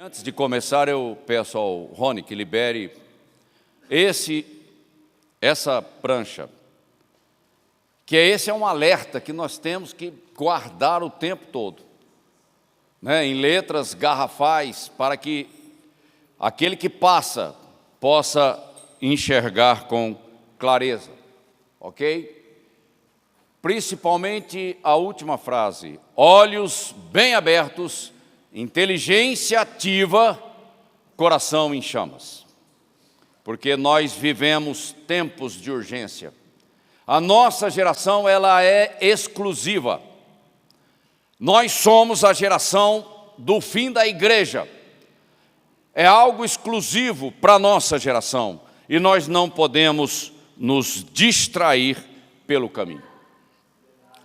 Antes de começar, eu peço ao Rony que libere essa prancha, que esse é um alerta que nós temos que guardar o tempo todo, né, em letras garrafais, para que aquele que passa possa enxergar com clareza, ok? Principalmente a última frase: olhos bem abertos, inteligência ativa, coração em chamas. Porque nós vivemos tempos de urgência. A nossa geração, ela é exclusiva. Nós somos a geração do fim da igreja. É algo exclusivo para a nossa geração. E nós não podemos nos distrair pelo caminho.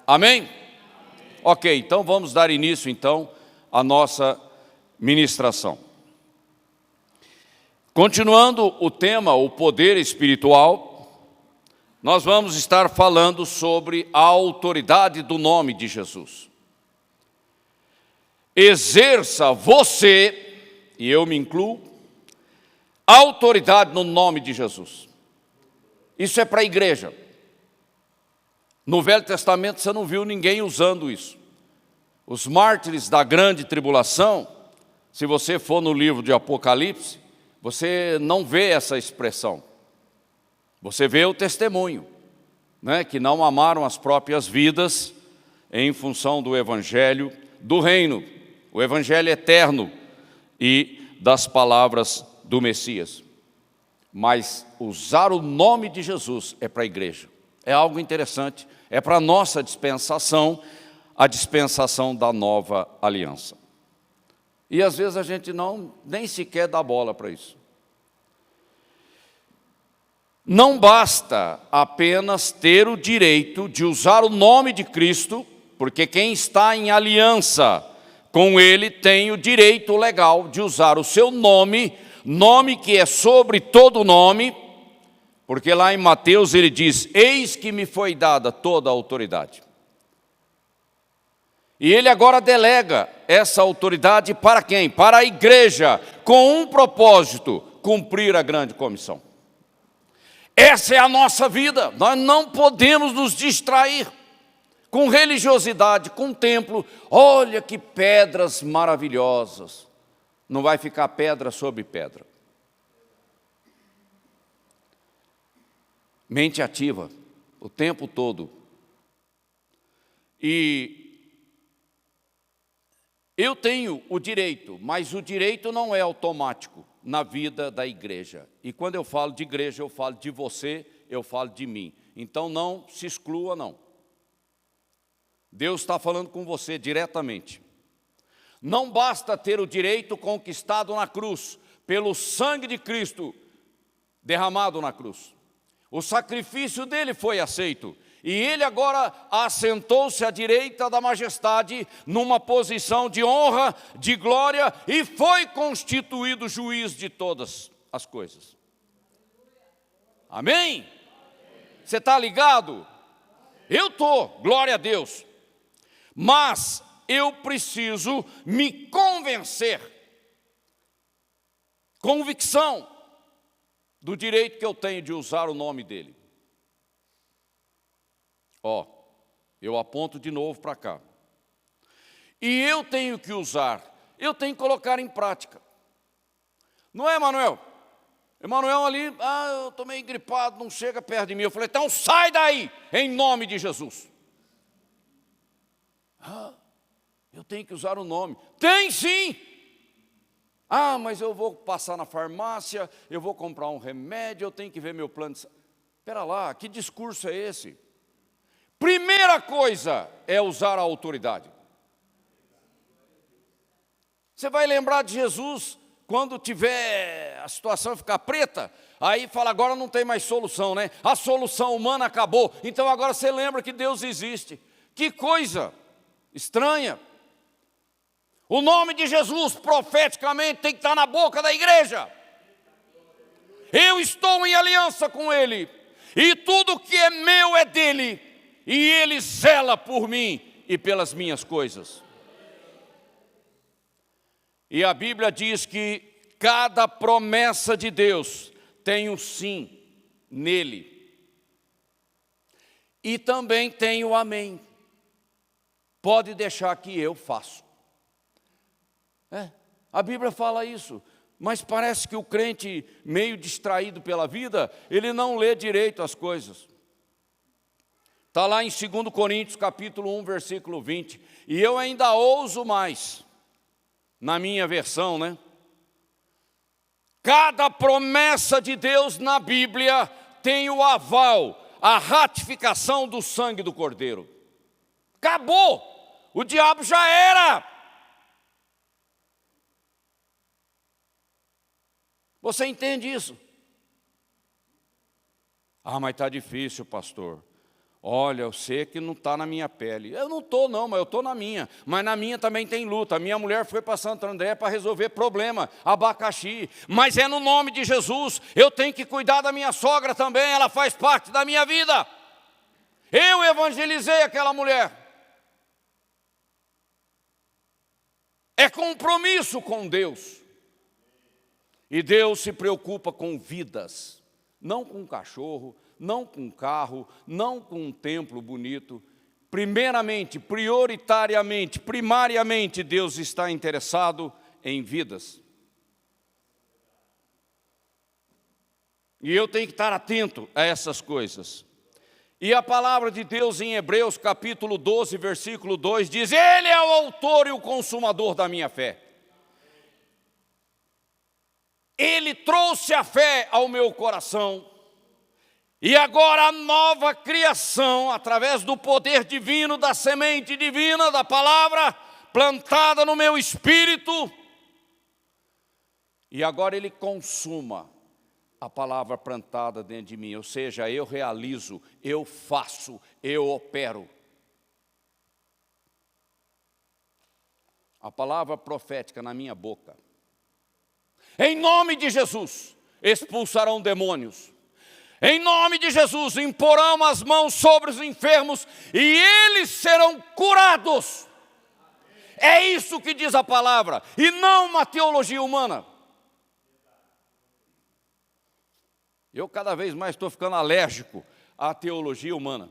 Amém? Ok, então vamos dar início então a nossa ministração. Continuando o tema, o poder espiritual, nós vamos estar falando sobre a autoridade do nome de Jesus. Exerça você, e eu me incluo, autoridade no nome de Jesus. Isso é para a igreja. No Velho Testamento você não viu ninguém usando isso. Os mártires da grande tribulação, se você for no livro de Apocalipse, você não vê essa expressão. Você vê o testemunho, né, que não amaram as próprias vidas em função do evangelho do reino, o evangelho eterno e das palavras do Messias. Mas usar o nome de Jesus é para a igreja. É algo interessante, é para a nossa dispensação, a dispensação da nova aliança. E às vezes a gente nem sequer dá bola para isso. Não basta apenas ter o direito de usar o nome de Cristo, porque quem está em aliança com Ele tem o direito legal de usar o seu nome, nome que é sobre todo nome, porque lá em Mateus ele diz: eis que me foi dada toda a autoridade. E ele agora delega essa autoridade para quem? Para a igreja, com um propósito: cumprir a grande comissão. Essa é a nossa vida. Nós não podemos nos distrair com religiosidade, com templo. Olha que pedras maravilhosas. Não vai ficar pedra sobre pedra. Mente ativa o tempo todo. E eu tenho o direito, mas o direito não é automático na vida da igreja. E quando eu falo de igreja, eu falo de você, eu falo de mim. Então não se exclua, não. Deus está falando com você diretamente. Não basta ter o direito conquistado na cruz, pelo sangue de Cristo derramado na cruz. O sacrifício dele foi aceito. E ele agora assentou-se à direita da majestade, numa posição de honra, de glória, e foi constituído juiz de todas as coisas. Amém? Você está ligado? Eu estou, glória a Deus. Mas eu preciso me convencer, convicção, do direito que eu tenho de usar o nome dele. Eu aponto de novo para cá. E eu tenho que usar, eu tenho que colocar em prática. Não é, Emanuel? Emanuel ali, eu estou meio gripado, não chega perto de mim. Eu falei: então sai daí, em nome de Jesus. Eu tenho que usar o nome. Tem sim! Mas eu vou passar na farmácia, eu vou comprar um remédio, eu tenho que ver meu plano de saúde. Espera lá, que discurso é esse? Primeira coisa é usar a autoridade. Você vai lembrar de Jesus quando tiver a situação ficar preta, aí fala: agora não tem mais solução, né? A solução humana acabou, então agora você lembra que Deus existe. Que coisa estranha. O nome de Jesus profeticamente tem que estar na boca da igreja. Eu estou em aliança com Ele, e tudo que é meu é dele, e Ele zela por mim e pelas minhas coisas. E a Bíblia diz que cada promessa de Deus tem um sim nele. E também tem o amém. Pode deixar que eu faço. A Bíblia fala isso. Mas parece que o crente, meio distraído pela vida, ele não lê direito as coisas. Está lá em 2 Coríntios, capítulo 1, versículo 20. E eu ainda ouso mais, na minha versão, né? Cada promessa de Deus na Bíblia tem o aval, a ratificação do sangue do Cordeiro. Acabou! O diabo já era! Você entende isso? Ah, mas está difícil, pastor. Olha, eu sei que não está na minha pele. Eu não estou não, mas eu estou na minha. Mas na minha também tem luta. A minha mulher foi para Santo André para resolver problema, abacaxi. Mas é no nome de Jesus. Eu tenho que cuidar da minha sogra também, ela faz parte da minha vida. Eu evangelizei aquela mulher. É compromisso com Deus. E Deus se preocupa com vidas, não com cachorro, não com carro, não com um templo bonito. Primeiramente, prioritariamente, primariamente, Deus está interessado em vidas. E eu tenho que estar atento a essas coisas. E a palavra de Deus em Hebreus capítulo 12, versículo 2 diz: Ele é o autor e o consumador da minha fé. Ele trouxe a fé ao meu coração. E agora a nova criação, através do poder divino, da semente divina, da palavra plantada no meu espírito. E agora ele consuma a palavra plantada dentro de mim. Ou seja, eu realizo, eu faço, eu opero. A palavra profética na minha boca. Em nome de Jesus, expulsarão demônios. Em nome de Jesus, imporão as mãos sobre os enfermos e eles serão curados. É isso que diz a palavra, e não uma teologia humana. Eu cada vez mais estou ficando alérgico à teologia humana.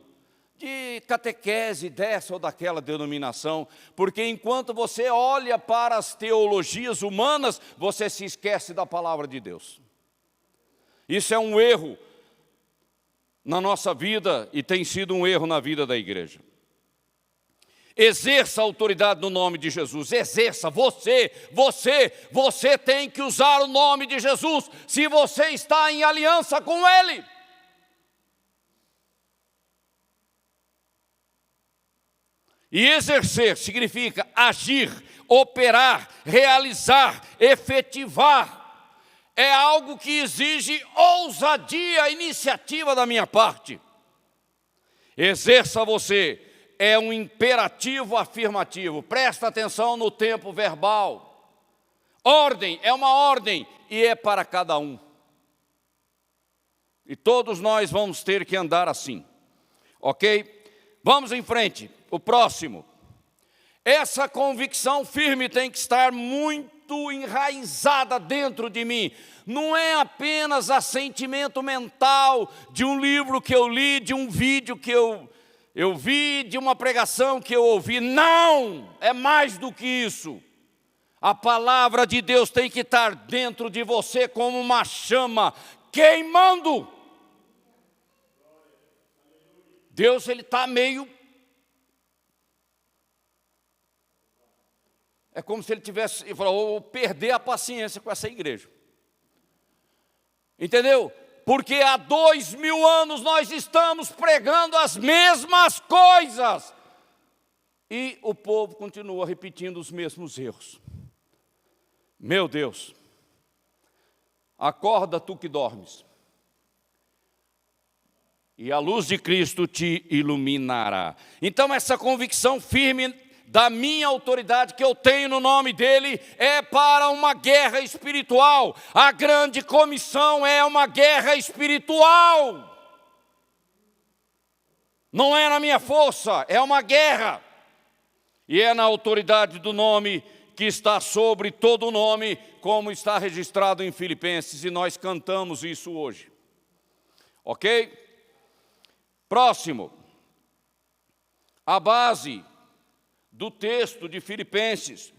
De catequese dessa ou daquela denominação, porque enquanto você olha para as teologias humanas, você se esquece da palavra de Deus. Isso é um erro na nossa vida e tem sido um erro na vida da igreja. Exerça a autoridade no nome de Jesus, exerça, você tem que usar o nome de Jesus, se você está em aliança com Ele. E exercer significa agir, operar, realizar, efetivar. É algo que exige ousadia, iniciativa da minha parte. Exerça você, é um imperativo afirmativo. Presta atenção no tempo verbal. Ordem, é uma ordem e é para cada um. E todos nós vamos ter que andar assim, ok? Vamos em frente. O próximo, essa convicção firme tem que estar muito enraizada dentro de mim. Não é apenas assentimento mental de um livro que eu li, de um vídeo que eu vi, de uma pregação que eu ouvi. Não, é mais do que isso. A palavra de Deus tem que estar dentro de você como uma chama queimando. Deus, ele está meio... É como se ele tivesse, ele falou, perder a paciência com essa igreja. Entendeu? Porque há 2000 anos nós estamos pregando as mesmas coisas. E o povo continua repetindo os mesmos erros. Meu Deus. Acorda tu que dormes. E a luz de Cristo te iluminará. Então essa convicção firme da minha autoridade que eu tenho no nome dele, é para uma guerra espiritual. A grande comissão é uma guerra espiritual. Não é na minha força, é uma guerra. E é na autoridade do nome que está sobre todo nome, como está registrado em Filipenses, e nós cantamos isso hoje. Ok? Próximo. A base do texto de Filipenses,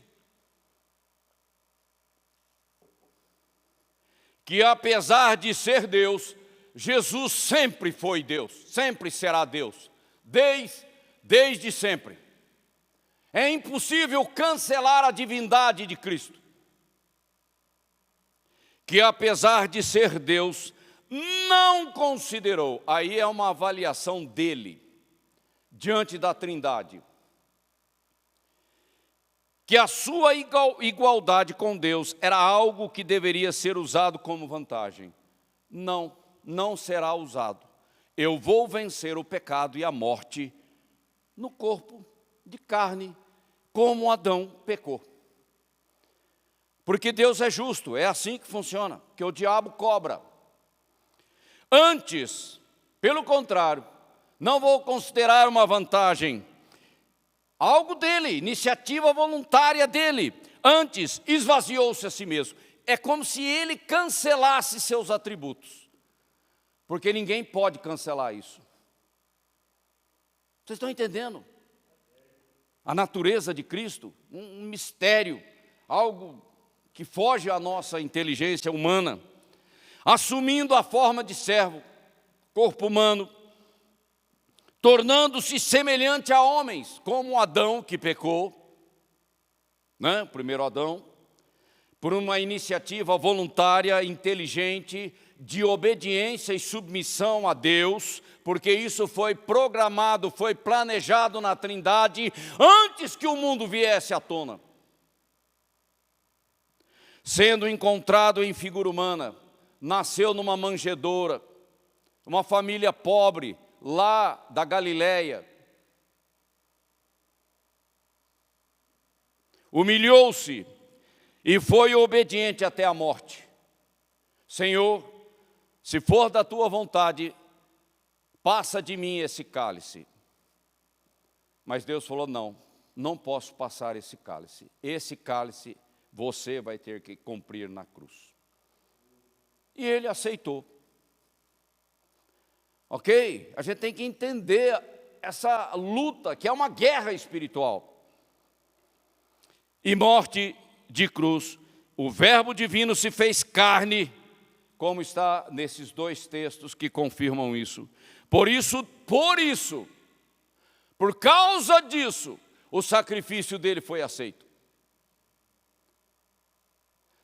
que apesar de ser Deus, Jesus sempre foi Deus, sempre será Deus, desde sempre. É impossível cancelar a divindade de Cristo, que apesar de ser Deus, não considerou, aí é uma avaliação dele, diante da Trindade, que a sua igualdade com Deus era algo que deveria ser usado como vantagem. Não, não será usado. Eu vou vencer o pecado e a morte no corpo de carne, como Adão pecou. Porque Deus é justo, é assim que funciona, que o diabo cobra. Antes, pelo contrário, não vou considerar uma vantagem, algo dele, iniciativa voluntária dele. Antes, esvaziou-se a si mesmo. É como se ele cancelasse seus atributos, porque ninguém pode cancelar isso. Vocês estão entendendo? A natureza de Cristo, um mistério, algo que foge à nossa inteligência humana, assumindo a forma de servo, corpo humano, tornando-se semelhante a homens, como Adão que pecou, né? Primeiro Adão, por uma iniciativa voluntária, inteligente, de obediência e submissão a Deus, porque isso foi programado, foi planejado na Trindade, antes que o mundo viesse à tona. Sendo encontrado em figura humana, nasceu numa manjedoura, uma família pobre, lá da Galileia. Humilhou-se e foi obediente até a morte. Senhor, se for da tua vontade, passa de mim esse cálice. Mas Deus falou, não, não posso passar esse cálice. Esse cálice você vai ter que cumprir na cruz. E ele aceitou. Ok? A gente tem que entender essa luta, que é uma guerra espiritual. E morte de cruz, o verbo divino se fez carne, como está nesses dois textos que confirmam isso. Por causa disso, o sacrifício dele foi aceito.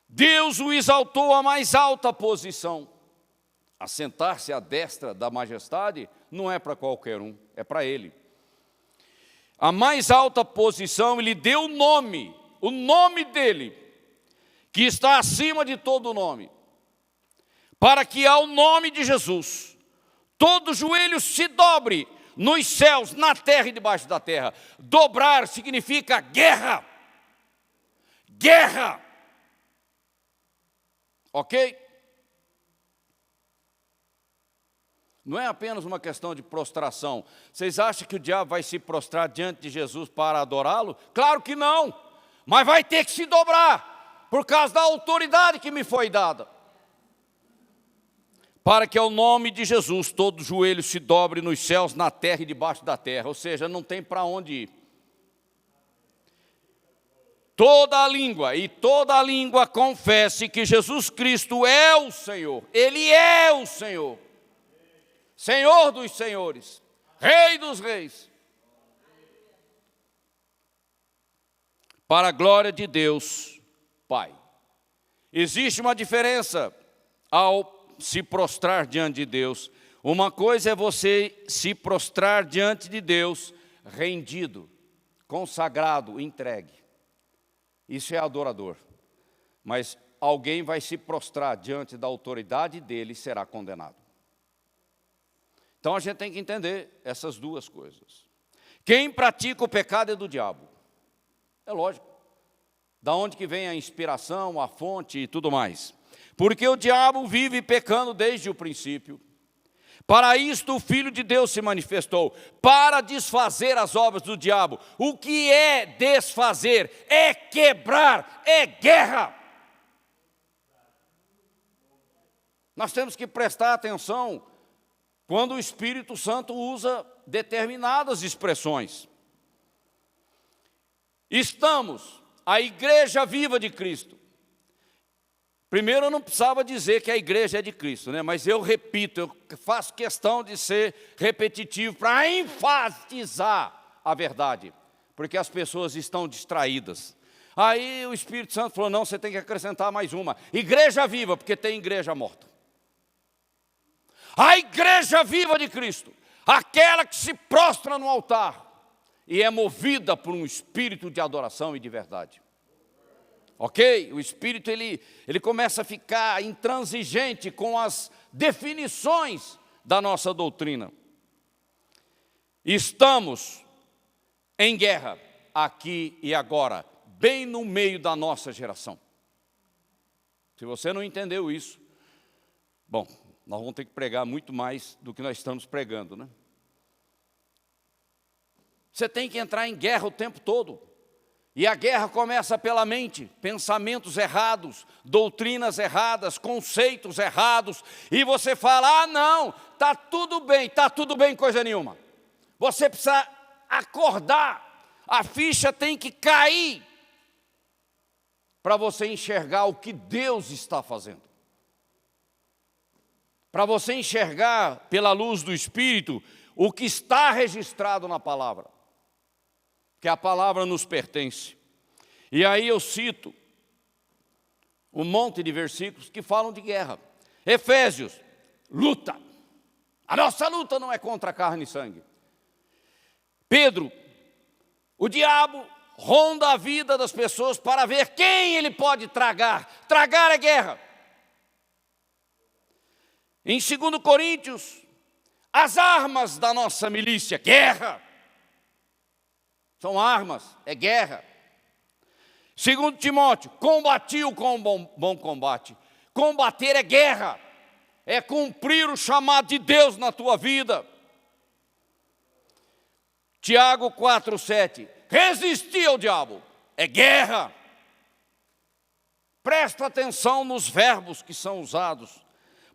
Deus o exaltou à mais alta posição. Assentar-se à destra da majestade não é para qualquer um, é para ele. A mais alta posição, ele deu o nome dele, que está acima de todo nome, para que ao nome de Jesus, todo joelho se dobre, nos céus, na terra e debaixo da terra. Dobrar significa guerra. Guerra. Ok? Não é apenas uma questão de prostração. Vocês acham que o diabo vai se prostrar diante de Jesus para adorá-lo? Claro que não. Mas vai ter que se dobrar, por causa da autoridade que me foi dada. Para que ao nome de Jesus todo joelho se dobre nos céus, na terra e debaixo da terra. Ou seja, não tem para onde ir. Toda a língua confesse que Jesus Cristo é o Senhor. Ele é o Senhor. Senhor dos senhores, Rei dos reis. Para a glória de Deus, Pai. Existe uma diferença ao se prostrar diante de Deus. Uma coisa é você se prostrar diante de Deus rendido, consagrado, entregue. Isso é adorador. Mas alguém vai se prostrar diante da autoridade dele e será condenado. Então a gente tem que entender essas duas coisas. Quem pratica o pecado é do diabo. É lógico. Da onde que vem a inspiração, a fonte e tudo mais. Porque o diabo vive pecando desde o princípio. Para isto o Filho de Deus se manifestou, para desfazer as obras do diabo. O que é desfazer? É quebrar, é guerra. Nós temos que prestar atenção quando o Espírito Santo usa determinadas expressões. Estamos, a igreja viva de Cristo. Primeiro, eu não precisava dizer que a igreja é de Cristo, né? Mas eu repito, eu faço questão de ser repetitivo para enfatizar a verdade, porque as pessoas estão distraídas. Aí o Espírito Santo falou, não, você tem que acrescentar mais uma. Igreja viva, porque tem igreja morta. A igreja viva de Cristo, aquela que se prostra no altar e é movida por um espírito de adoração e de verdade. Ok? O espírito ele começa a ficar intransigente com as definições da nossa doutrina. Estamos em guerra, aqui e agora, bem no meio da nossa geração. Se você não entendeu isso, bom, nós vamos ter que pregar muito mais do que nós estamos pregando, né? Você tem que entrar em guerra o tempo todo. E a guerra começa pela mente, pensamentos errados, doutrinas erradas, conceitos errados. E você fala, não, está tudo bem coisa nenhuma. Você precisa acordar, a ficha tem que cair para você enxergar o que Deus está fazendo. Para você enxergar pela luz do Espírito o que está registrado na palavra. Que a palavra nos pertence. E aí eu cito um monte de versículos que falam de guerra. Efésios, luta. A nossa luta não é contra carne e sangue. Pedro, o diabo ronda a vida das pessoas para ver quem ele pode tragar. Tragar é guerra. Em 2 Coríntios, as armas da nossa milícia, guerra. São armas, é guerra. 2 Timóteo, combatiu com um bom combate. Combater é guerra, é cumprir o chamado de Deus na tua vida. Tiago 4,7, resistir ao diabo, é guerra. Presta atenção nos verbos que são usados.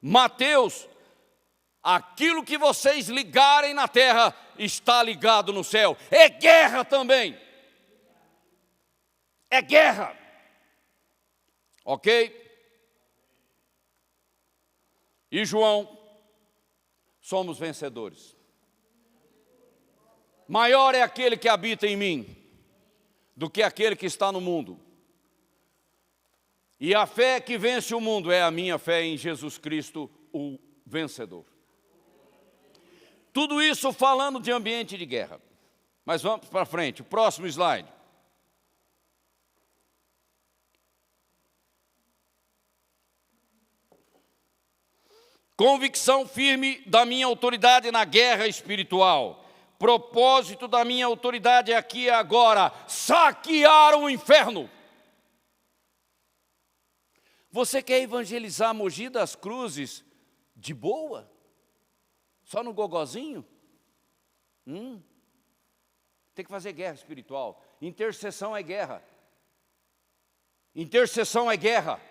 Mateus, aquilo que vocês ligarem na terra está ligado no céu. É guerra também. É guerra. Ok? E João, somos vencedores. Maior é aquele que habita em mim do que aquele que está no mundo. E a fé que vence o mundo é a minha fé em Jesus Cristo, o vencedor. Tudo isso falando de ambiente de guerra. Mas vamos para frente, o próximo slide. Convicção firme da minha autoridade na guerra espiritual. Propósito da minha autoridade aqui e agora, saquear o inferno. Você quer evangelizar Mogi das Cruzes de boa? Só no gogozinho? Tem que fazer guerra espiritual. Intercessão é guerra. Intercessão é guerra.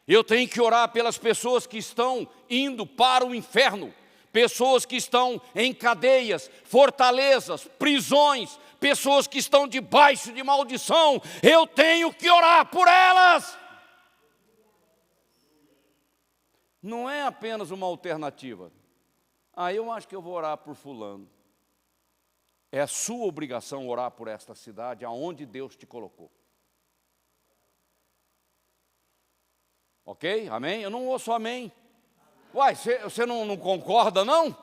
Eu tenho que orar pelas pessoas que estão indo para o inferno. Pessoas que estão em cadeias, fortalezas, prisões. Pessoas que estão debaixo de maldição. Eu tenho que orar por elas. Não é apenas uma alternativa. Eu acho que eu vou orar por fulano. É a sua obrigação orar por esta cidade, aonde Deus te colocou. Ok? Amém? Eu não ouço amém. Uai, você não concorda, não?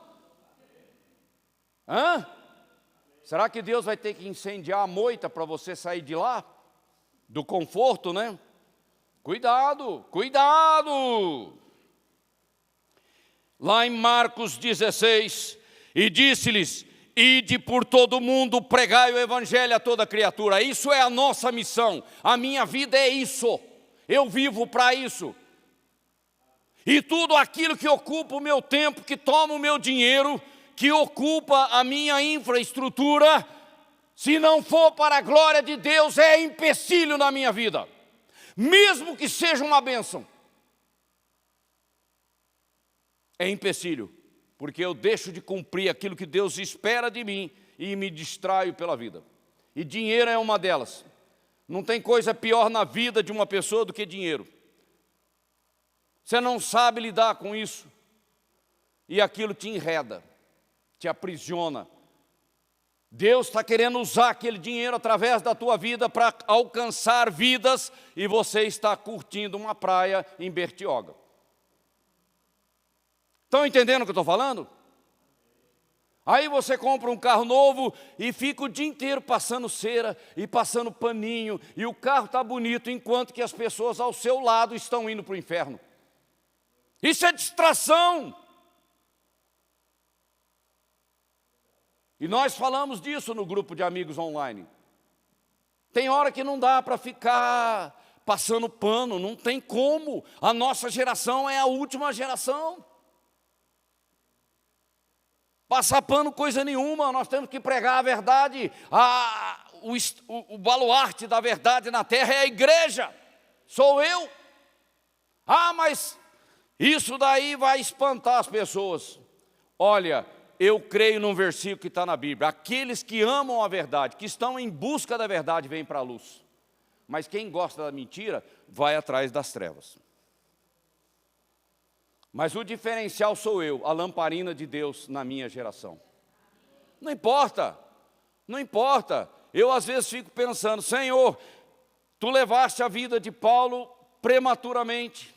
Será que Deus vai ter que incendiar a moita para você sair de lá? Do conforto, né? Cuidado, cuidado! Lá em Marcos 16, e disse-lhes, ide por todo o mundo, pregai o evangelho a toda criatura. Isso é a nossa missão, a minha vida é isso, eu vivo para isso. E tudo aquilo que ocupa o meu tempo, que toma o meu dinheiro, que ocupa a minha infraestrutura, se não for para a glória de Deus, é empecilho na minha vida. Mesmo que seja uma bênção, é empecilho, porque eu deixo de cumprir aquilo que Deus espera de mim e me distraio pela vida. E dinheiro é uma delas. Não tem coisa pior na vida de uma pessoa do que dinheiro. Você não sabe lidar com isso, e aquilo te enreda, te aprisiona. Deus está querendo usar aquele dinheiro através da tua vida para alcançar vidas, e você está curtindo uma praia em Bertioga. Estão entendendo o que eu estou falando? Aí você compra um carro novo e fica o dia inteiro passando cera e passando paninho, e o carro está bonito, enquanto que as pessoas ao seu lado estão indo para o inferno. Isso é distração. E nós falamos disso no grupo de amigos online. Tem hora que não dá para ficar passando pano, não tem como. A nossa geração é a última geração. Passar pano coisa nenhuma, nós temos que pregar a verdade. O baluarte da verdade na terra é a igreja, sou eu. Mas isso daí vai espantar as pessoas. Olha, eu creio num versículo que está na Bíblia: aqueles que amam a verdade, que estão em busca da verdade, vêm para a luz. Mas quem gosta da mentira, vai atrás das trevas. Mas o diferencial sou eu, a lamparina de Deus na minha geração. Não importa, não importa. Eu às vezes fico pensando: Senhor, Tu levaste a vida de Paulo prematuramente.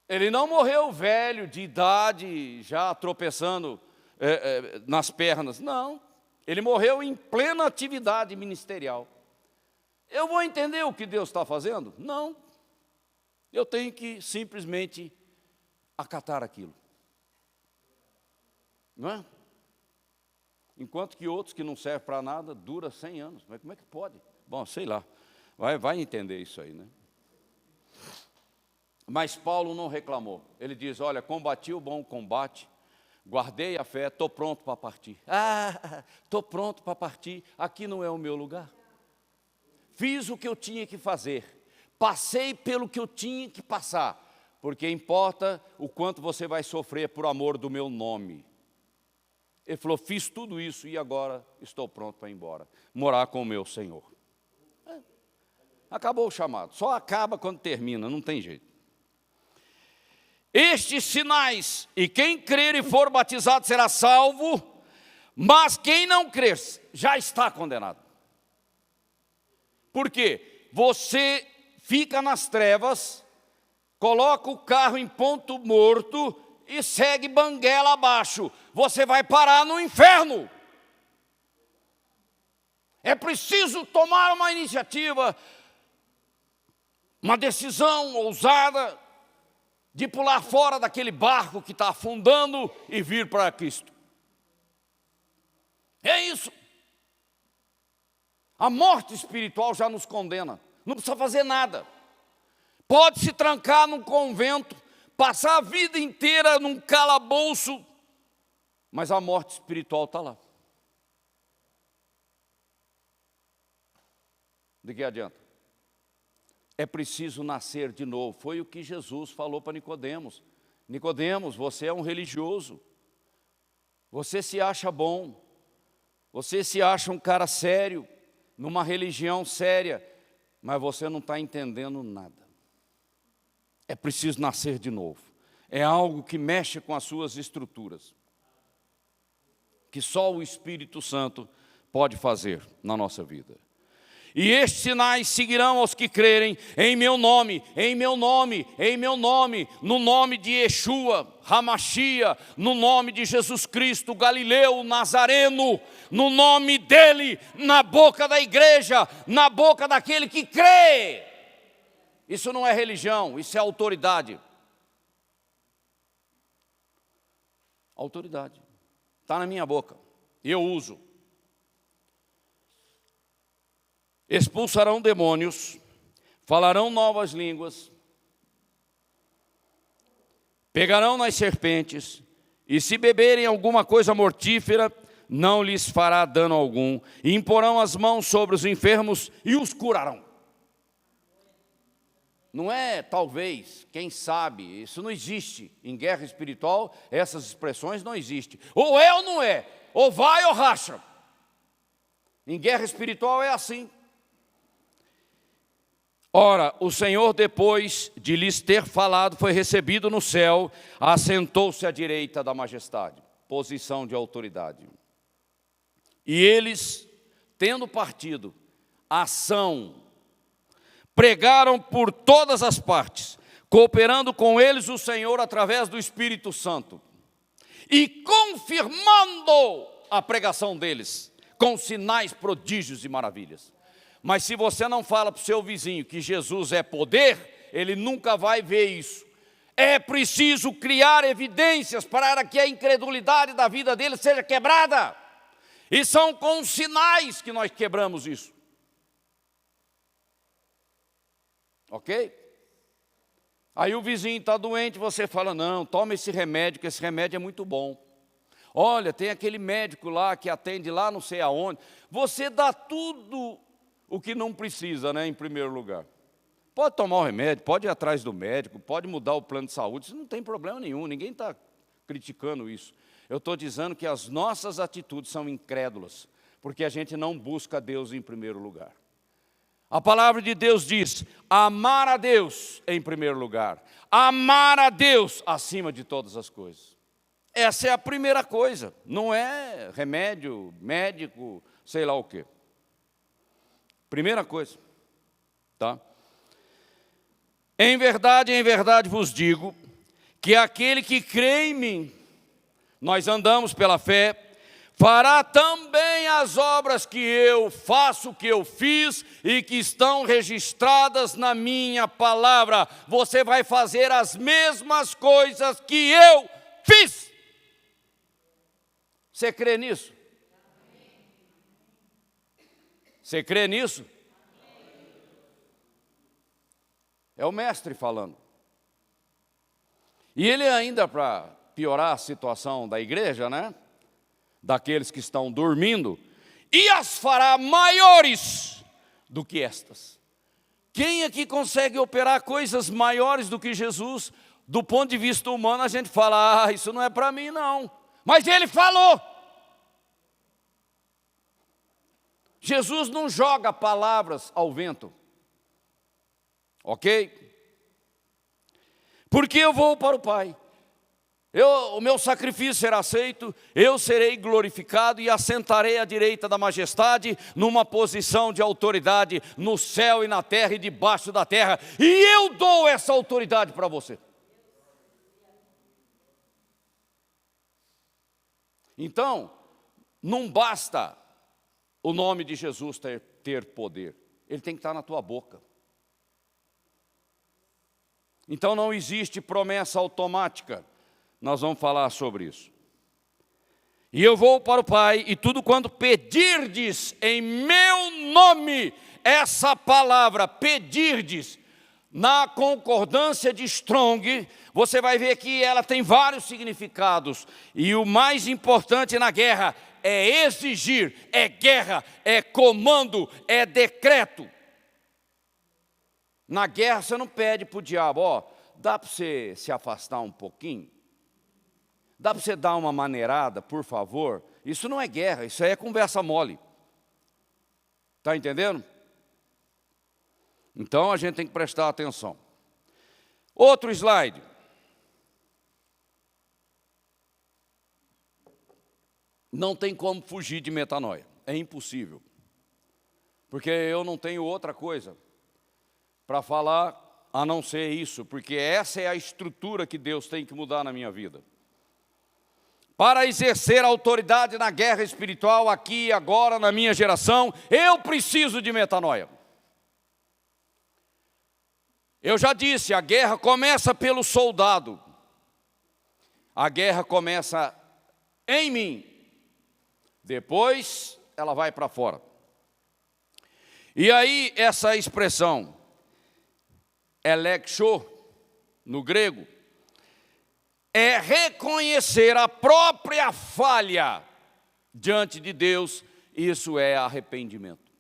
Ele não morreu velho, de idade, já tropeçando nas pernas. Não, ele morreu em plena atividade ministerial. Eu vou entender o que Deus está fazendo? Não. Eu tenho que simplesmente acatar aquilo. Não é? Enquanto que outros que não servem para nada, dura 100 anos. Mas como é que pode? Bom, sei lá. Vai entender isso aí, né? Mas Paulo não reclamou. Ele diz: olha, combati o bom combate, guardei a fé, estou pronto para partir. Estou pronto para partir, aqui não é o meu lugar. Fiz o que eu tinha que fazer. Passei pelo que eu tinha que passar, porque importa o quanto você vai sofrer por amor do meu nome. Ele falou: fiz tudo isso e agora estou pronto para ir embora, morar com o meu Senhor. Acabou o chamado, só acaba quando termina, não tem jeito. Estes sinais, e quem crer e for batizado será salvo, mas quem não crer já está condenado. Por quê? Você fica nas trevas, coloca o carro em ponto morto e segue banguela abaixo. Você vai parar no inferno. É preciso tomar uma iniciativa, uma decisão ousada de pular fora daquele barco que está afundando e vir para Cristo. É isso. A morte espiritual já nos condena. Não precisa fazer nada. Pode se trancar num convento, passar a vida inteira num calabouço, mas a morte espiritual está lá. De que adianta? É preciso nascer de novo. Foi o que Jesus falou para Nicodemos. Nicodemos, você é um religioso. Você se acha bom. Você se acha um cara sério, numa religião séria, mas você não está entendendo nada. É preciso nascer de novo. É algo que mexe com as suas estruturas, que só o Espírito Santo pode fazer na nossa vida. E estes sinais seguirão aos que crerem em meu nome, em meu nome, em meu nome, no nome de Yeshua, Hamashia, no nome de Jesus Cristo, Galileu, Nazareno, no nome dele, na boca da igreja, na boca daquele que crê. Isso não é religião, isso é autoridade. Autoridade. Está na minha boca, eu uso. Expulsarão demônios, falarão novas línguas. pegarão nas serpentes, e se beberem alguma coisa mortífera, não lhes fará dano algum, e imporão as mãos sobre os enfermos e os curarão. Não é talvez, quem sabe, isso não existe. Em guerra espiritual, essas expressões não existem. Ou é ou não é, ou vai ou racha. Em guerra espiritual é assim. Ora, o Senhor, depois de lhes ter falado, foi recebido no céu, assentou-se à direita da majestade, posição de autoridade. E eles, tendo partido, ação, pregaram por todas as partes, cooperando com eles o Senhor através do Espírito Santo, e confirmando a pregação deles, com sinais, prodígios e maravilhas. Mas se você não fala para o seu vizinho que Jesus é poder, ele nunca vai ver isso. É preciso criar evidências para que a incredulidade da vida dele seja quebrada. E são com sinais que nós quebramos isso. Ok? Aí o vizinho está doente, você fala, não, toma esse remédio, que esse remédio é muito bom. Olha, tem aquele médico lá que atende lá não sei aonde. Você dá tudo o que não precisa, né, em primeiro lugar. Pode tomar o remédio, pode ir atrás do médico, pode mudar o plano de saúde, isso não tem problema nenhum, ninguém está criticando isso. Eu estou dizendo que as nossas atitudes são incrédulas, porque a gente não busca Deus em primeiro lugar. A palavra de Deus diz, amar a Deus em primeiro lugar, amar a Deus acima de todas as coisas. Essa é a primeira coisa, não é remédio, médico, sei lá o quê. Primeira coisa, tá? Em verdade vos digo, que aquele que crê em mim, nós andamos pela fé, fará também as obras que eu faço, que eu fiz e que estão registradas na minha palavra. Você vai fazer as mesmas coisas que eu fiz. Você crê nisso? Você crê nisso? É o mestre falando. E ele ainda, para piorar a situação da igreja, né? Daqueles que estão dormindo, e as fará maiores do que estas. Quem aqui consegue operar coisas maiores do que Jesus? Do ponto de vista humano, a gente fala, isso não é para mim não. Mas ele falou. Jesus não joga palavras ao vento. Ok? Porque eu vou para o Pai. O meu sacrifício será aceito, eu serei glorificado e assentarei à direita da majestade, numa posição de autoridade no céu e na terra e debaixo da terra. E eu dou essa autoridade para você. Então, não basta o nome de Jesus ter poder, ele tem que estar na tua boca. Então não existe promessa automática. Nós vamos falar sobre isso. E eu vou para o Pai, e tudo quanto pedirdes em meu nome, essa palavra, pedirdes, na concordância de Strong, você vai ver que ela tem vários significados. E o mais importante na guerra é exigir, é guerra, é comando, é decreto. Na guerra você não pede para o diabo, dá para você se afastar um pouquinho? Dá para você dar uma maneirada, por favor? Isso não é guerra, isso aí é conversa mole. Está entendendo? Então a gente tem que prestar atenção. Outro slide. Não tem como fugir de metanoia, é impossível. Porque eu não tenho outra coisa para falar a não ser isso, porque essa é a estrutura que Deus tem que mudar na minha vida. Para exercer autoridade na guerra espiritual, aqui e agora, na minha geração, eu preciso de metanoia. Eu já disse, a guerra começa pelo soldado. A guerra começa em mim. Depois, ela vai para fora. E aí, essa expressão, elekcho, no grego, é reconhecer a própria falha diante de Deus. Isso é arrependimento.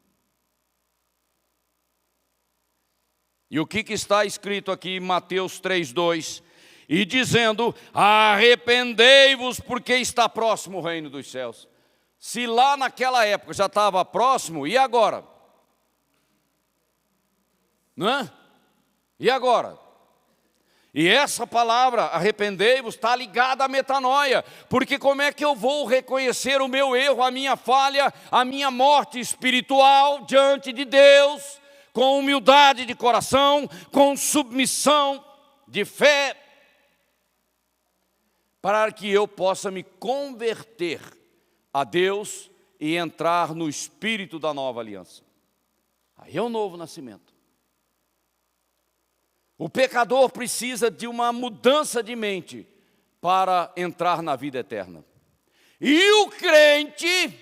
E o que está escrito aqui em Mateus 3:2? E dizendo: arrependei-vos, porque está próximo o reino dos céus. Se lá naquela época já estava próximo, e agora? Não é? E agora? E essa palavra, arrependei-vos, está ligada à metanoia. Porque como é que eu vou reconhecer o meu erro, a minha falha, a minha morte espiritual diante de Deus, com humildade de coração, com submissão de fé, para que eu possa me converter a Deus e entrar no espírito da nova aliança. Aí é o novo nascimento. O pecador precisa de uma mudança de mente para entrar na vida eterna. E o crente,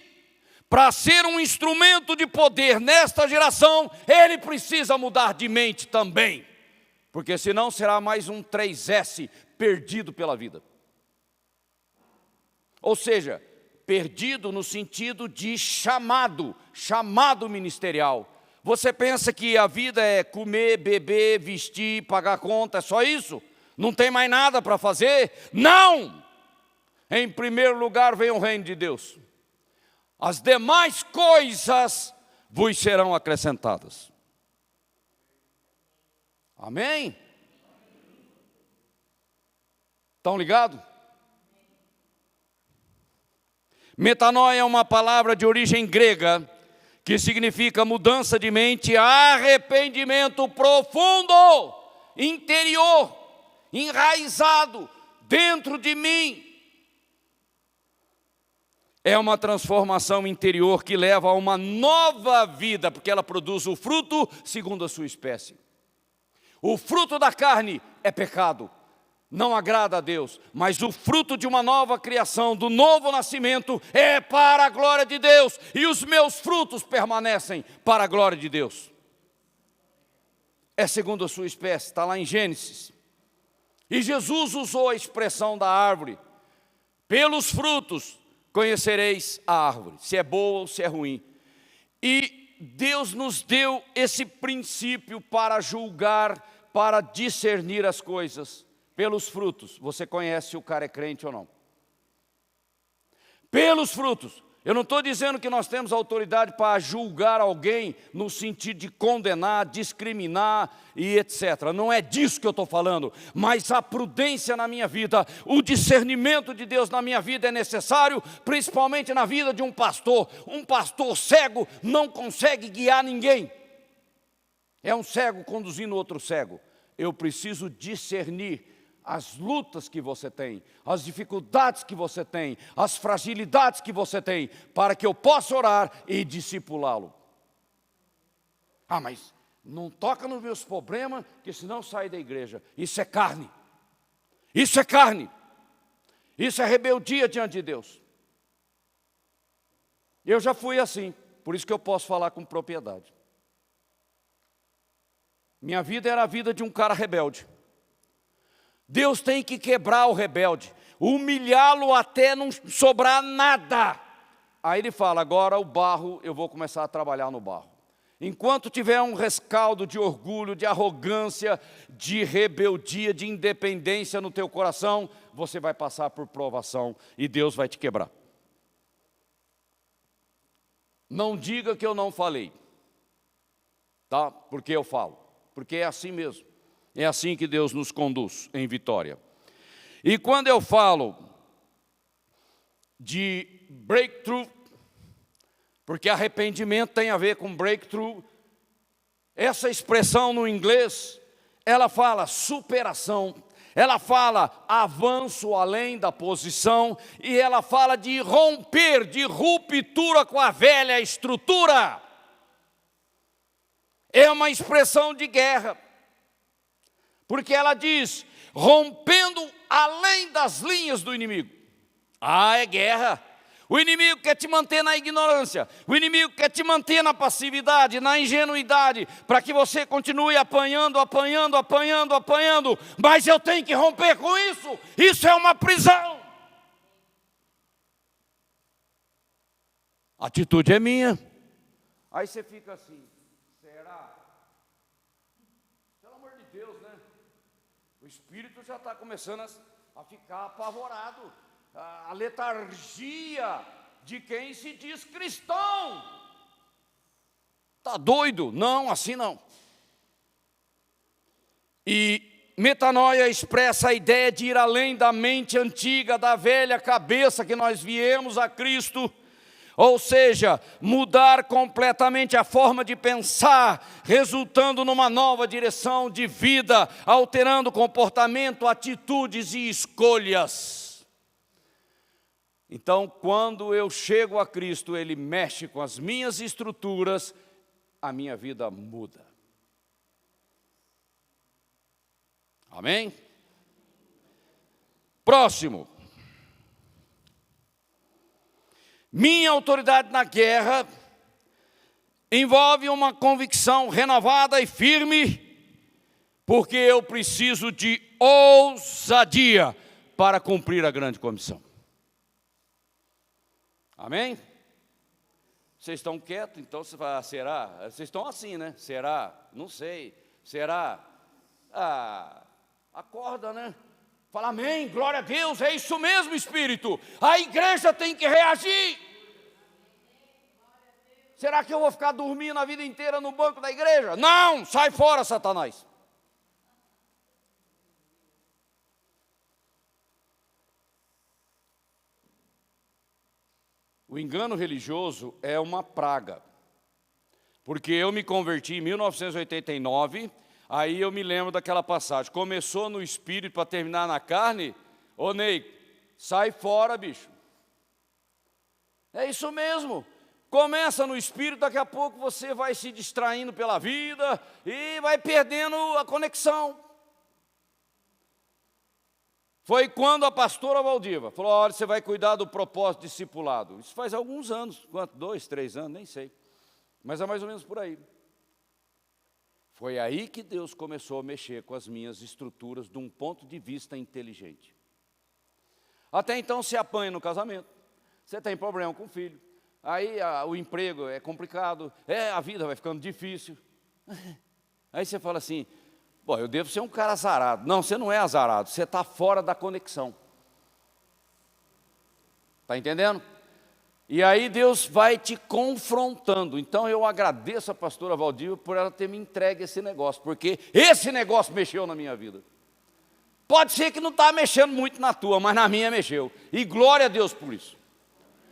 para ser um instrumento de poder nesta geração, ele precisa mudar de mente também. Porque senão será mais um 3S perdido pela vida. Ou seja, perdido no sentido de chamado ministerial. Você pensa que a vida é comer, beber, vestir, pagar conta, é só isso? Não tem mais nada para fazer? Não! Em primeiro lugar vem o reino de Deus. As demais coisas vos serão acrescentadas. Amém? Estão ligados? Metanoia é uma palavra de origem grega que significa mudança de mente, arrependimento profundo, interior, enraizado dentro de mim. É uma transformação interior que leva a uma nova vida, porque ela produz o fruto segundo a sua espécie. O fruto da carne é pecado, não agrada a Deus, mas o fruto de uma nova criação, do novo nascimento, é para a glória de Deus, e os meus frutos permanecem para a glória de Deus. É segundo a sua espécie, está lá em Gênesis. E Jesus usou a expressão da árvore: pelos frutos conhecereis a árvore, se é boa ou se é ruim. E Deus nos deu esse princípio para julgar, para discernir as coisas. Pelos frutos, você conhece se o cara é crente ou não. Pelos frutos. Eu não estou dizendo que nós temos autoridade para julgar alguém no sentido de condenar, discriminar e etc. Não é disso que eu estou falando. Mas a prudência na minha vida, o discernimento de Deus na minha vida é necessário, principalmente na vida de um pastor. Um pastor cego não consegue guiar ninguém. É um cego conduzindo outro cego. Eu preciso discernir as lutas que você tem, as dificuldades que você tem, as fragilidades que você tem, para que eu possa orar e discipulá-lo. Ah, mas não toca nos meus problemas, que senão sai da igreja. Isso é carne. Isso é carne. Isso é rebeldia diante de Deus. Eu já fui assim, por isso que eu posso falar com propriedade. Minha vida era a vida de um cara rebelde. Deus tem que quebrar o rebelde, humilhá-lo até não sobrar nada. Aí ele fala: agora o barro, eu vou começar a trabalhar no barro. Enquanto tiver um rescaldo de orgulho, de arrogância, de rebeldia, de independência no teu coração, você vai passar por provação e Deus vai te quebrar. Não diga que eu não falei, tá? Porque eu falo, porque é assim mesmo. É assim que Deus nos conduz em vitória. E quando eu falo de breakthrough, porque arrependimento tem a ver com breakthrough, essa expressão no inglês, ela fala superação, ela fala avanço além da posição, e ela fala de romper, de ruptura com a velha estrutura. É uma expressão de guerra. Porque ela diz, rompendo além das linhas do inimigo. Ah, é guerra. O inimigo quer te manter na ignorância. O inimigo quer te manter na passividade, na ingenuidade, para que você continue apanhando. Mas eu tenho que romper com isso. Isso é uma prisão. A atitude é minha. Aí você fica assim, será? Pelo amor de Deus, né? O espírito já está começando a ficar apavorado. A letargia de quem se diz cristão. Está doido? Não, assim não. E metanoia expressa a ideia de ir além da mente antiga, da velha cabeça que nós viemos a Cristo. Ou seja, mudar completamente a forma de pensar, resultando numa nova direção de vida, alterando comportamento, atitudes e escolhas. Então, quando eu chego a Cristo, Ele mexe com as minhas estruturas, a minha vida muda. Amém? Próximo. Minha autoridade na guerra envolve uma convicção renovada e firme, porque eu preciso de ousadia para cumprir a grande comissão. Amém? Vocês estão quietos, então você vai, será? Vocês estão assim, né? Será? Não sei. Será? Acorda, né? Fala amém, glória a Deus, é isso mesmo, Espírito. A igreja tem que reagir. Será que eu vou ficar dormindo a vida inteira no banco da igreja? Não, sai fora, Satanás. O engano religioso é uma praga, porque eu me converti em 1989, aí eu me lembro daquela passagem, começou no espírito para terminar na carne, ô Ney, sai fora, bicho. É isso mesmo, começa no espírito, daqui a pouco você vai se distraindo pela vida e vai perdendo a conexão. Foi quando a pastora Valdiva falou, olha, você vai cuidar do propósito discipulado. Isso faz alguns anos, quanto? 2, 3 anos, nem sei. Mas é mais ou menos por aí. Foi aí que Deus começou a mexer com as minhas estruturas de um ponto de vista inteligente. Até então você apanha no casamento, você tem problema com o filho, aí o emprego é complicado, a vida vai ficando difícil. Aí você fala assim, pô, eu devo ser um cara azarado. Não, você não é azarado, você está fora da conexão. Está entendendo? E aí Deus vai te confrontando. Então eu agradeço a pastora Valdiva por ela ter me entregue esse negócio, porque esse negócio mexeu na minha vida. Pode ser que não está mexendo muito na tua, mas na minha mexeu. E glória a Deus por isso.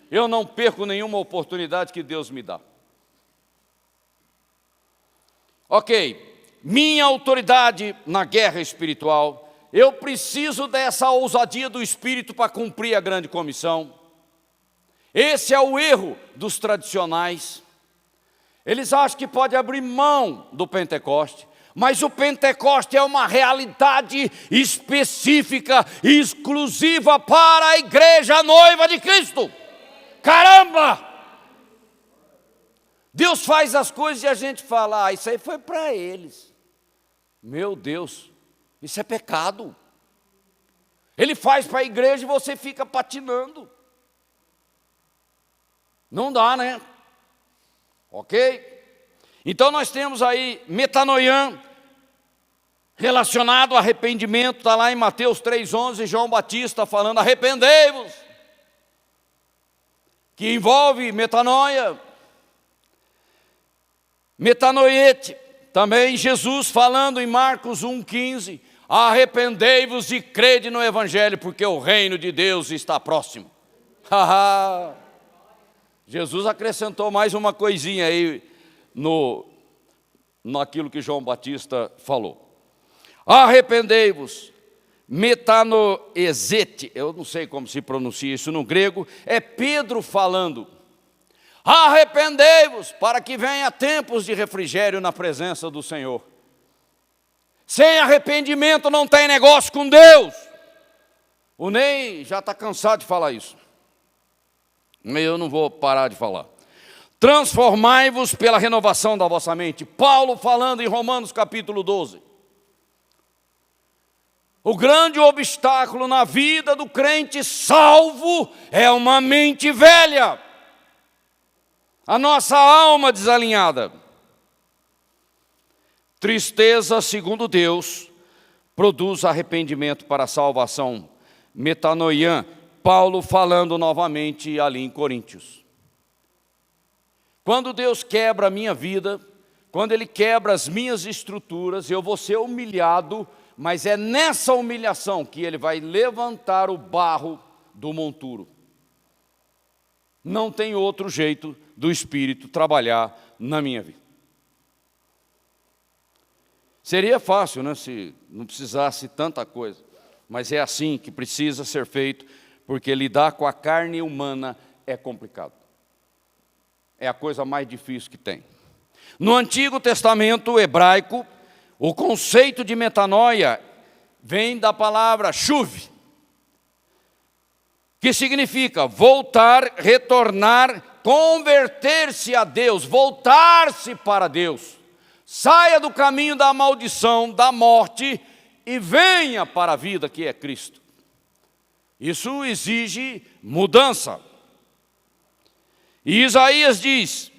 Eu não perco nenhuma oportunidade que Deus me dá. Ok. Minha autoridade na guerra espiritual, eu preciso dessa ousadia do Espírito para cumprir a grande comissão. Esse é o erro dos tradicionais. Eles acham que pode abrir mão do Pentecoste, mas o Pentecoste é uma realidade específica e exclusiva para a igreja noiva de Cristo. Caramba! Deus faz as coisas e a gente fala, isso aí foi para eles. Meu Deus, isso é pecado. Ele faz para a igreja e você fica patinando. Não dá, né? Ok? Então nós temos aí metanoia relacionado ao arrependimento, está lá em Mateus 3,11, João Batista falando, arrependei-vos, que envolve metanoia. Metanoiete, também Jesus falando em Marcos 1,15, arrependei-vos e crede no Evangelho, porque o reino de Deus está próximo. Jesus acrescentou mais uma coisinha aí naquilo que João Batista falou. Arrependei-vos, metanoesete, eu não sei como se pronuncia isso no grego, é Pedro falando. Arrependei-vos, para que venha tempos de refrigério na presença do Senhor. Sem arrependimento não tem negócio com Deus. O Ney já está cansado de falar isso. Eu não vou parar de falar. Transformai-vos pela renovação da vossa mente. Paulo falando em Romanos capítulo 12. O grande obstáculo na vida do crente salvo é uma mente velha. A nossa alma desalinhada. Tristeza, segundo Deus, produz arrependimento para a salvação. Metanoia, Paulo falando novamente ali em Coríntios. Quando Deus quebra a minha vida, quando Ele quebra as minhas estruturas, eu vou ser humilhado, mas é nessa humilhação que Ele vai levantar o barro do monturo. Não tem outro jeito do Espírito trabalhar na minha vida. Seria fácil, né, se não precisasse tanta coisa, mas é assim que precisa ser feito, porque lidar com a carne humana é complicado. É a coisa mais difícil que tem. No Antigo Testamento hebraico, o conceito de metanoia vem da palavra shuv, que significa voltar, retornar, converter-se a Deus, voltar-se para Deus. Saia do caminho da maldição, da morte e venha para a vida que é Cristo. Isso exige mudança. E Isaías diz: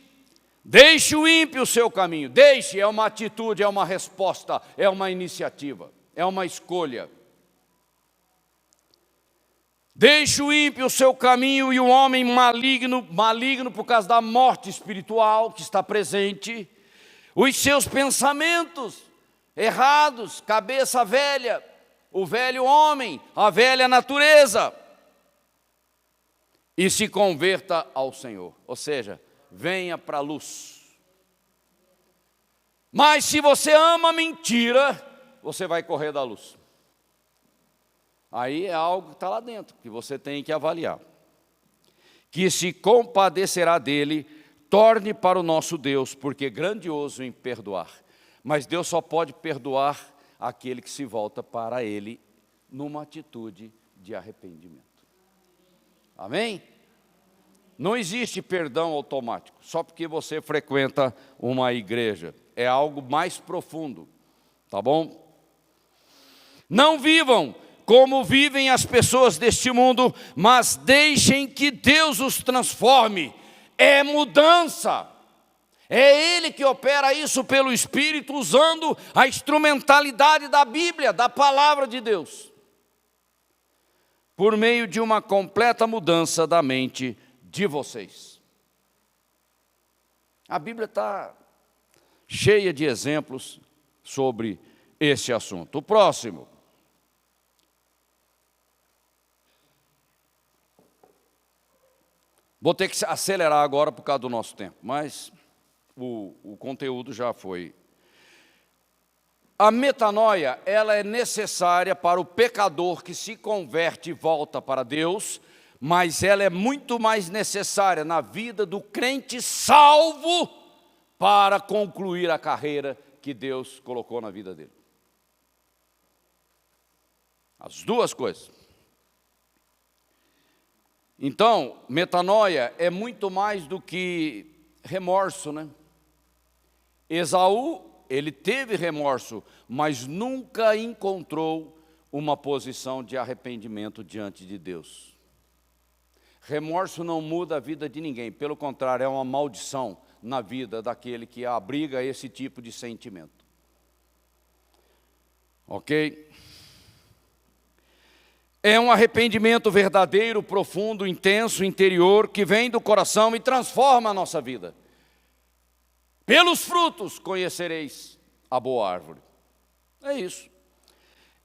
deixe o ímpio o seu caminho. Deixe é uma atitude, é uma resposta, é uma iniciativa, é uma escolha. Deixe o ímpio o seu caminho e o homem maligno por causa da morte espiritual que está presente, os seus pensamentos errados, cabeça velha, o velho homem, a velha natureza, e se converta ao Senhor, ou seja, venha para a luz. Mas se você ama a mentira, você vai correr da luz. Aí é algo que está lá dentro, que você tem que avaliar. Que se compadecerá dele, torne para o nosso Deus, porque é grandioso em perdoar. Mas Deus só pode perdoar aquele que se volta para Ele numa atitude de arrependimento. Amém? Não existe perdão automático, só porque você frequenta uma igreja. É algo mais profundo, tá bom? Não vivam como vivem as pessoas deste mundo, mas deixem que Deus os transforme. É mudança. É Ele que opera isso pelo Espírito, usando a instrumentalidade da Bíblia, da palavra de Deus, por meio de uma completa mudança da mente de vocês. A Bíblia está cheia de exemplos sobre esse assunto. O próximo. Vou ter que acelerar agora por causa do nosso tempo, mas o conteúdo já foi. A metanoia, ela é necessária para o pecador que se converte e volta para Deus, mas ela é muito mais necessária na vida do crente salvo para concluir a carreira que Deus colocou na vida dele. As duas coisas. Então, metanoia é muito mais do que remorso, né? Esaú, ele teve remorso, mas nunca encontrou uma posição de arrependimento diante de Deus. Remorso não muda a vida de ninguém, pelo contrário, é uma maldição na vida daquele que abriga esse tipo de sentimento. Ok? É um arrependimento verdadeiro, profundo, intenso, interior, que vem do coração e transforma a nossa vida. Pelos frutos conhecereis a boa árvore. É isso.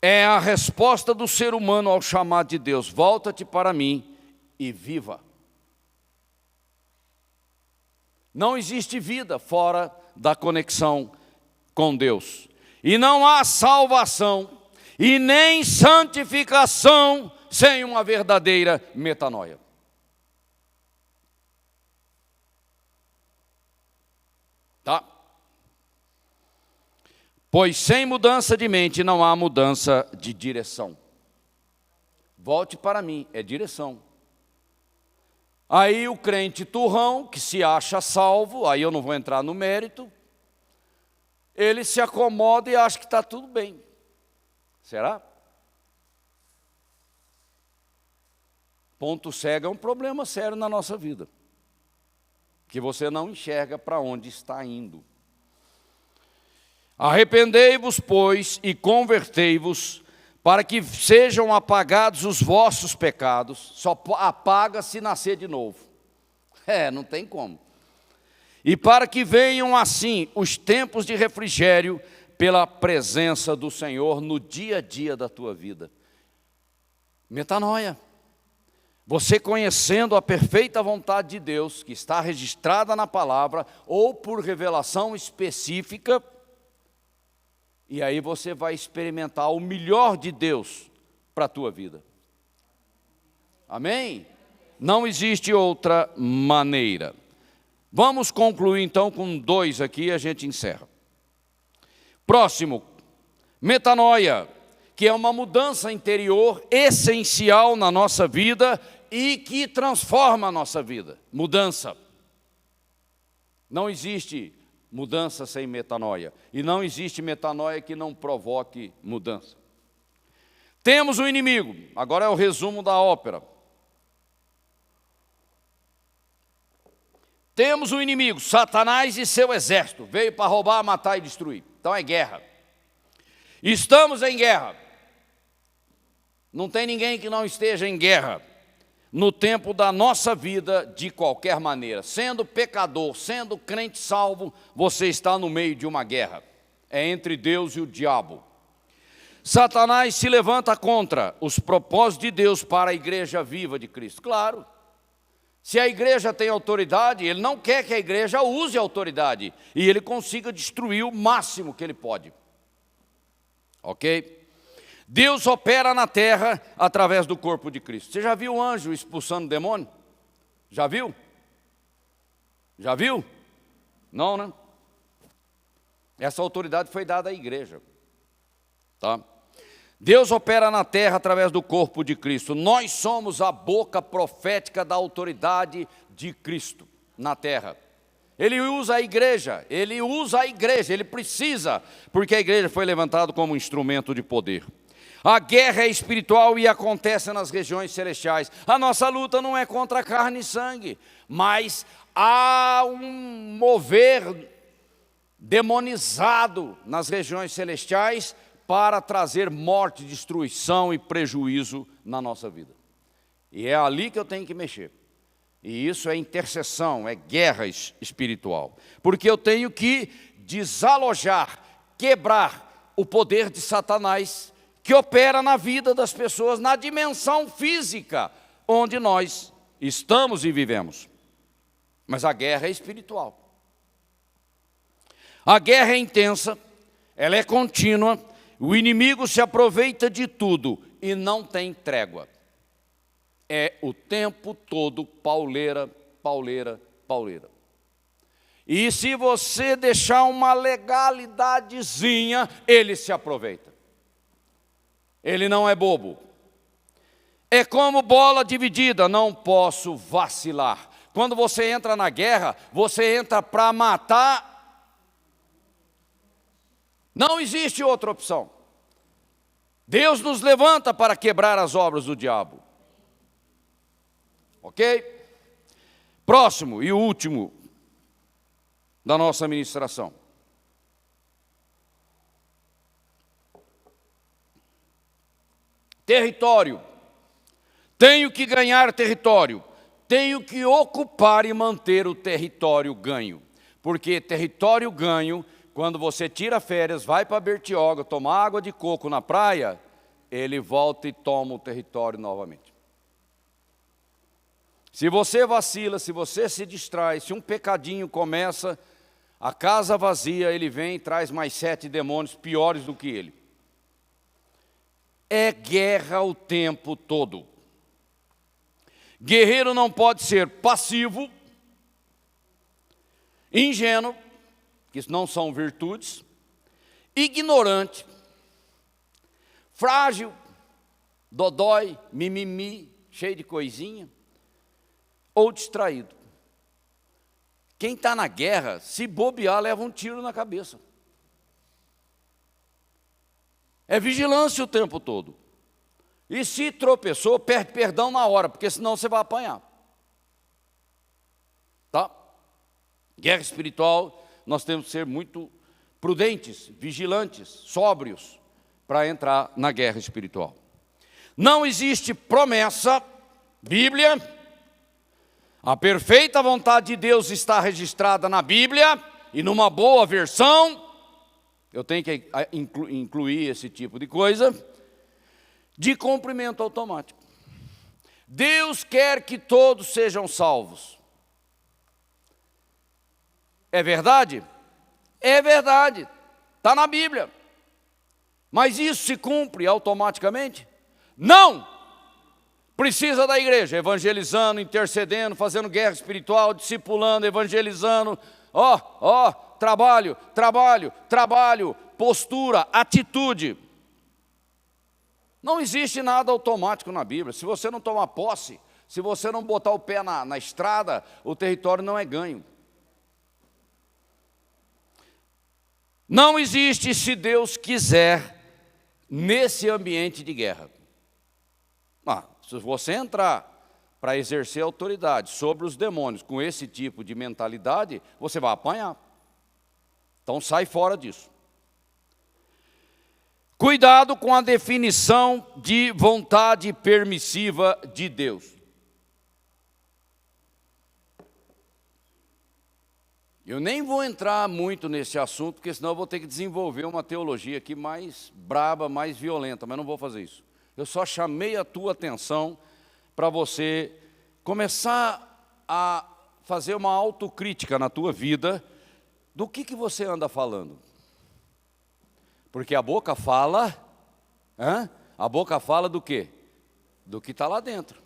É a resposta do ser humano ao chamado de Deus. Volta-te para mim e viva. Não existe vida fora da conexão com Deus. E não há salvação e nem santificação sem uma verdadeira metanoia. Tá? Pois sem mudança de mente não há mudança de direção. Volte para mim, é direção. Aí o crente turrão, que se acha salvo, aí eu não vou entrar no mérito, ele se acomoda e acha que está tudo bem. Será? Ponto cego é um problema sério na nossa vida, que você não enxerga para onde está indo. Arrependei-vos, pois, e convertei-vos, para que sejam apagados os vossos pecados. Só apaga se nascer de novo. Não tem como. E para que venham assim os tempos de refrigério pela presença do Senhor no dia a dia da tua vida. Metanoia. Você conhecendo a perfeita vontade de Deus, que está registrada na palavra, ou por revelação específica, e aí você vai experimentar o melhor de Deus para a tua vida. Amém? Não existe outra maneira. Vamos concluir então com 2 aqui e a gente encerra. Próximo, metanoia, que é uma mudança interior essencial na nossa vida e que transforma a nossa vida. Mudança. Não existe mudança sem metanoia. E não existe metanoia que não provoque mudança. Temos um inimigo. Agora é o resumo da ópera. Temos um inimigo, Satanás e seu exército. Veio para roubar, matar e destruir. Então é guerra. Estamos em guerra. Não tem ninguém que não esteja em guerra no tempo da nossa vida de qualquer maneira. Sendo pecador, sendo crente salvo, você está no meio de uma guerra. É entre Deus e o diabo. Satanás se levanta contra os propósitos de Deus para a igreja viva de Cristo. Claro. Se a igreja tem autoridade, ele não quer que a igreja use a autoridade e ele consiga destruir o máximo que ele pode. Ok? Deus opera na terra através do corpo de Cristo. Você já viu o anjo expulsando demônio? Já viu? Já viu? Não, né? Essa autoridade foi dada à igreja. Tá? Deus opera na terra através do corpo de Cristo. Nós somos a boca profética da autoridade de Cristo na terra. Ele usa a igreja, ele precisa, porque a igreja foi levantada como instrumento de poder. A guerra é espiritual e acontece nas regiões celestiais. A nossa luta não é contra carne e sangue, mas há um mover demonizado nas regiões celestiais para trazer morte, destruição e prejuízo na nossa vida. E é ali que eu tenho que mexer. E isso é intercessão, é guerra espiritual. Porque eu tenho que desalojar, quebrar o poder de Satanás que opera na vida das pessoas, na dimensão física, onde nós estamos e vivemos. Mas a guerra é espiritual. A guerra é intensa, ela é contínua, o inimigo se aproveita de tudo e não tem trégua. É o tempo todo pauleira, pauleira, pauleira. E se você deixar uma legalidadezinha, ele se aproveita. Ele não é bobo. É como bola dividida, não posso vacilar. Quando você entra na guerra, você entra para matar. Não existe outra opção. Deus nos levanta para quebrar as obras do diabo. Ok? Próximo e último da nossa ministração. Território. Tenho que ganhar território. Tenho que ocupar e manter o território ganho. Porque território ganho, quando você tira férias, vai para Bertioga, toma água de coco na praia, ele volta e toma o território novamente. Se você vacila, se você se distrai, se um pecadinho começa, a casa vazia, ele vem e traz mais 7 demônios piores do que ele. É guerra o tempo todo. Guerreiro não pode ser passivo, ingênuo, que isso não são virtudes, ignorante, frágil, dodói, mimimi, cheio de coisinha. ou distraído. Quem está na guerra, se bobear, leva um tiro na cabeça. É vigilância o tempo todo. E se tropeçou, perde perdão na hora, porque senão você vai apanhar. Tá? Guerra espiritual, nós temos que ser muito prudentes, vigilantes, sóbrios, para entrar na guerra espiritual. Não existe promessa, Bíblia. A perfeita vontade de Deus está registrada na Bíblia, e numa boa versão, eu tenho que incluir esse tipo de coisa, de cumprimento automático. Deus quer que todos sejam salvos. É verdade? É verdade, está na Bíblia. Mas isso se cumpre automaticamente? Não! Precisa da igreja, evangelizando, intercedendo, fazendo guerra espiritual, discipulando, evangelizando. Trabalho, postura, atitude. Não existe nada automático na Bíblia. Se você não tomar posse, se você não botar o pé na estrada, o território não é ganho. Não existe, se Deus quiser, nesse ambiente de guerra. Se você entrar para exercer autoridade sobre os demônios com esse tipo de mentalidade, você vai apanhar. Então sai fora disso. Cuidado com a definição de vontade permissiva de Deus. Eu nem vou entrar muito nesse assunto, porque senão eu vou ter que desenvolver uma teologia aqui mais braba, mais violenta, mas não vou fazer isso. Eu só chamei a tua atenção para você começar a fazer uma autocrítica na tua vida do que você anda falando. Porque a boca fala, a boca fala do quê? Do que está lá dentro.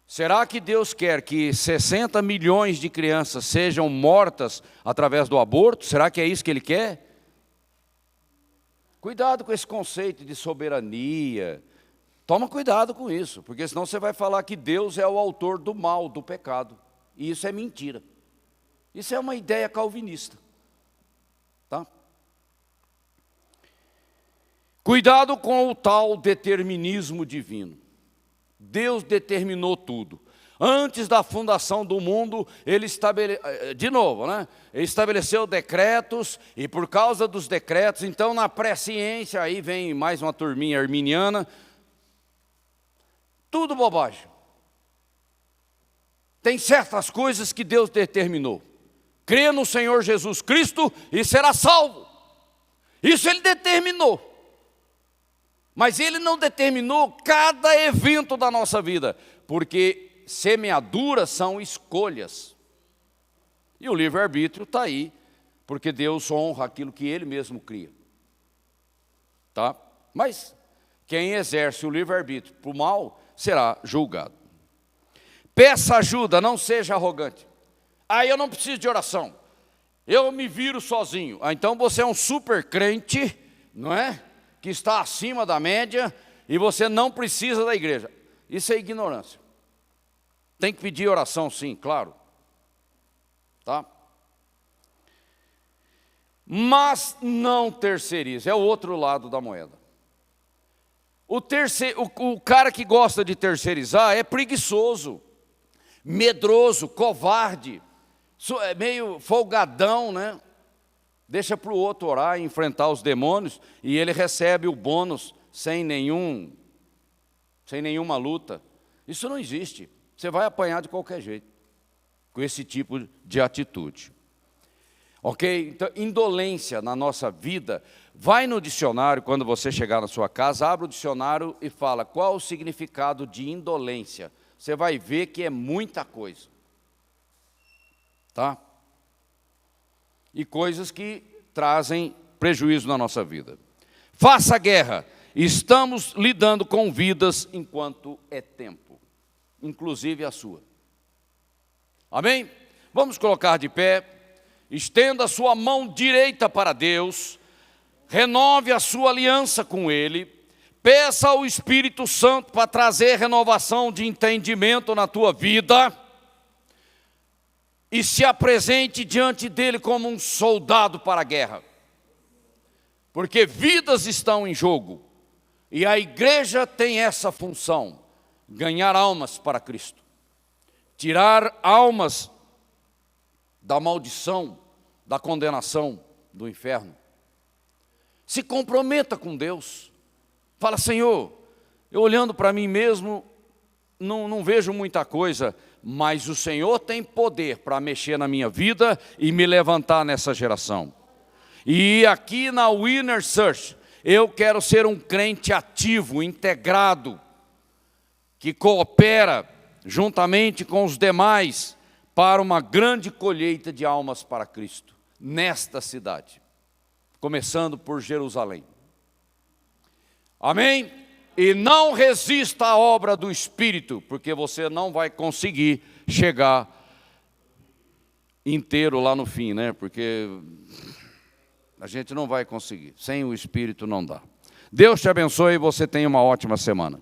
Será que Deus quer que 60 milhões de crianças sejam mortas através do aborto? Será que é isso que Ele quer? Cuidado com esse conceito de soberania. Toma cuidado com isso, porque senão você vai falar que Deus é o autor do mal, do pecado. E isso é mentira. Isso é uma ideia calvinista. Tá? Cuidado com o tal determinismo divino. Deus determinou tudo. Antes da fundação do mundo, Ele estabeleceu decretos, e por causa dos decretos, então na pré-ciência, aí vem mais uma turminha arminiana, tudo bobagem. Tem certas coisas que Deus determinou. Crê no Senhor Jesus Cristo e será salvo. Isso Ele determinou. Mas Ele não determinou cada evento da nossa vida, porque semeaduras são escolhas. E o livre-arbítrio está aí, porque Deus honra aquilo que Ele mesmo cria. Tá? Mas quem exerce o livre-arbítrio para o mal, será julgado. Peça ajuda, não seja arrogante. Eu não preciso de oração, eu me viro sozinho. Então você é um super crente, não é? Que está acima da média, e você não precisa da igreja. Isso é ignorância. Tem que pedir oração, sim, claro. Tá? Mas não terceirize, é o outro lado da moeda. O cara que gosta de terceirizar é preguiçoso, medroso, covarde, é meio folgadão, né? Deixa para o outro orar e enfrentar os demônios, e ele recebe o bônus sem nenhuma luta. Isso não existe. Você vai apanhar de qualquer jeito, com esse tipo de atitude. Ok? Então, indolência na nossa vida, vai no dicionário, quando você chegar na sua casa, abre o dicionário e fala, qual o significado de indolência? Você vai ver que é muita coisa. Tá? E coisas que trazem prejuízo na nossa vida. Faça a guerra. Estamos lidando com vidas enquanto é tempo, inclusive a sua. Amém? Vamos colocar de pé. Estenda a sua mão direita para Deus. Renove a sua aliança com Ele. Peça ao Espírito Santo para trazer renovação de entendimento na tua vida e se apresente diante dele como um soldado para a guerra. Porque vidas estão em jogo e a igreja tem essa função, ganhar almas para Cristo, tirar almas da maldição, da condenação, do inferno. Se comprometa com Deus. Fala, Senhor, eu olhando para mim mesmo, não vejo muita coisa, mas o Senhor tem poder para mexer na minha vida e me levantar nessa geração. E aqui na Winner Church, eu quero ser um crente ativo, integrado, que coopera juntamente com os demais para uma grande colheita de almas para Cristo, nesta cidade, começando por Jerusalém. Amém? E não resista à obra do Espírito, porque você não vai conseguir chegar inteiro lá no fim, né? Porque a gente não vai conseguir. Sem o Espírito não dá. Deus te abençoe e você tenha uma ótima semana.